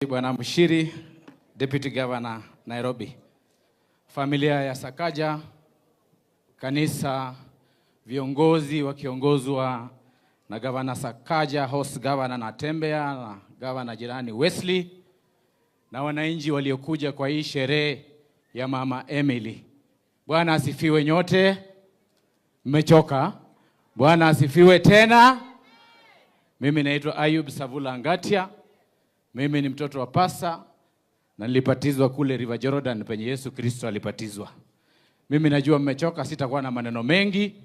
Bwana Mshiri, Deputy Governor Nairobi. Familia ya Sakaja, kanisa, viongozi wakiongozwa na Governor Sakaja, host Governor Natembea na Governor jirani Wesley, na wananchi waliokuja kwa hii sherehe ya Mama Emily. Bwana asifiwe nyote. Mmechoka? Bwana asifiwe tena. Mimi naitwa Ayub Savula Ngatia. Mimi ni mtoto wa pasa na nilipatizwa kule River Jordan penye Yesu Kristo alipatizwa. Mimi najua mmechoka, sitakuwa na maneno mengi.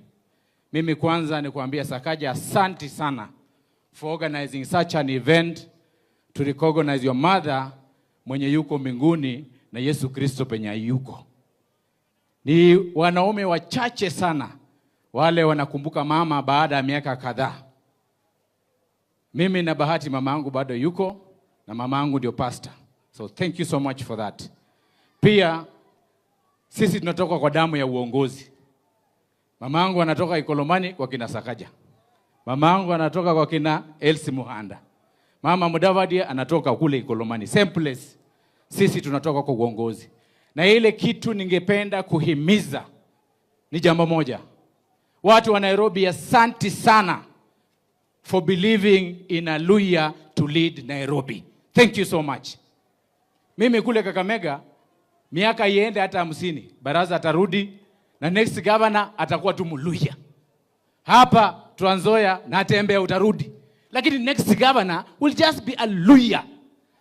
Mimi kwanza ni kuambia Sakaja asante sana for organizing such an event to recognize your mother mwenye yuko mbinguni na Yesu Kristo penye yuko. Ni wanaume wachache sana wale wanakumbuka mama baada ya miaka kadhaa. Mimi na bahati mamangu bado yuko na mamangu ndio pastor. So thank you so much for that. Pia sisi tunatoka kwa damu ya uongozi. Mamangu anatoka Ikolomani kwa kina Sakaja. Mamangu anatoka kwa kina Elsi Muhanda. Mama Mudavadi anatoka kule Ikolomani. Same place. Sisi tunatoka kwa uongozi. Na ile kitu ningependa kuhimiza ni jambo moja. Watu wa Nairobi, asante sana for believing in a Luhya to lead Nairobi. Thank you so much. Mimi kule Kakamega, miaka iende hata 50, baraza atarudi na next governor atakuwa tu Mluhya. Hapa Trans Nzoia na Tembea utarudi. Lakini next governor will just be a Luhya.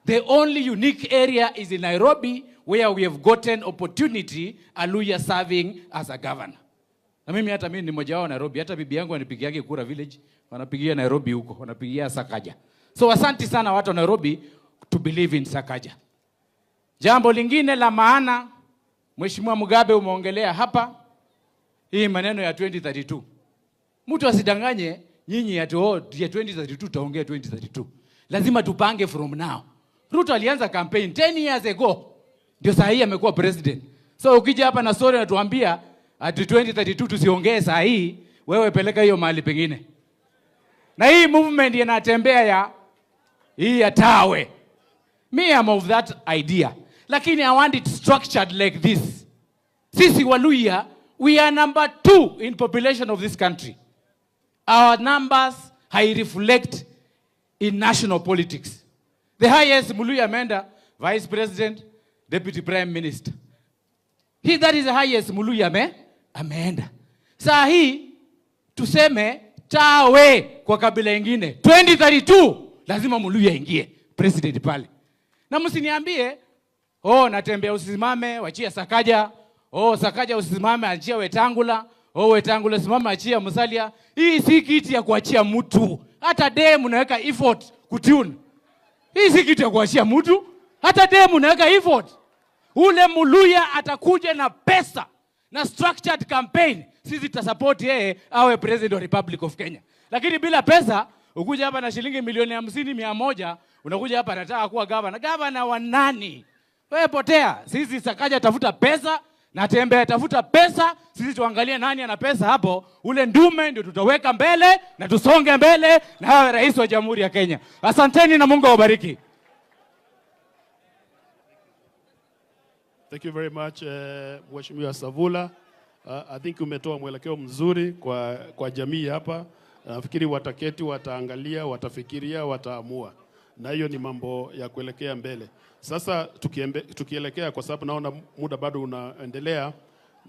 The only unique area is in Nairobi where we have gotten opportunity a Luhya serving as a governor. Na mimi hata mimi ni mmoja wao Nairobi, hata bibi yangu anipigiage kura village, wanapigia Nairobi huko, wanapigia Sakaja. So asante sana watu wa Nairobi to believe in Sakaja. Jambo lingine la maana, Mheshimiwa Mugabe umeongelea hapa, hii maneno ya 2032. Mtu asidanganye nyinyi ati ya 2032 taongea 2032. Lazima tupange from now. Ruto alianza campaign 10 years ago. Ndio saa hii amekuwa president. So ukija hapa na story natuambia ati 2032 tusiongee saa hii, wewe peleka hiyo mahali pengine. Na hii movement inatembea ya hii ya tawe. Me am of that idea. Lakini I want it structured like this. Sisi Waluhya, we are number 2 in population of this country. Our numbers high reflect in national politics. The highest Mluhya ameenda vice president, deputy prime minister. That is the highest Mluhya ameenda. Saa hii tuseme tawe kwa kabila ingine. 2032 lazima Mluhya ingie president pale. Na msiniambie Natembea usimame wachia Sakaja, Sakaja usimame achia Wetangula, Wetangula usimame achia Musalia. Hii si kitu ya kuachia mtu. Hata demu naweka effort kutune. Hii si kitu ya kuachia mtu. Hata demu naweka effort. Ule Mluhya atakuja na pesa na structured campaign. Sisi tutasupport yeye awe president of Republic of Kenya. Lakini bila pesa, ukuja hapa na shilingi milioni 50, 100, unakuja hapa nataka kuwa governor. Governor wa nani? Wewe potea. Sisi Sakaja tafuta pesa, na Tembea tafuta pesa. Sisi tuangalie nani ana pesa hapo. Ule ndume ndio tutaweka mbele na tusonge mbele na awe rais wa Jamhuri ya Kenya. Asanteni na Mungu awabariki. Thank you very much, Mheshimiwa Savula. I think umetoa mwelekeo mzuri kwa jamii hapa. Nafikiri wataketi, wataangalia, watafikiria, wataamua. Na hiyo ni mambo ya kuelekea mbele. Sasa tukielekea, kwa sababu naona muda bado unaendelea,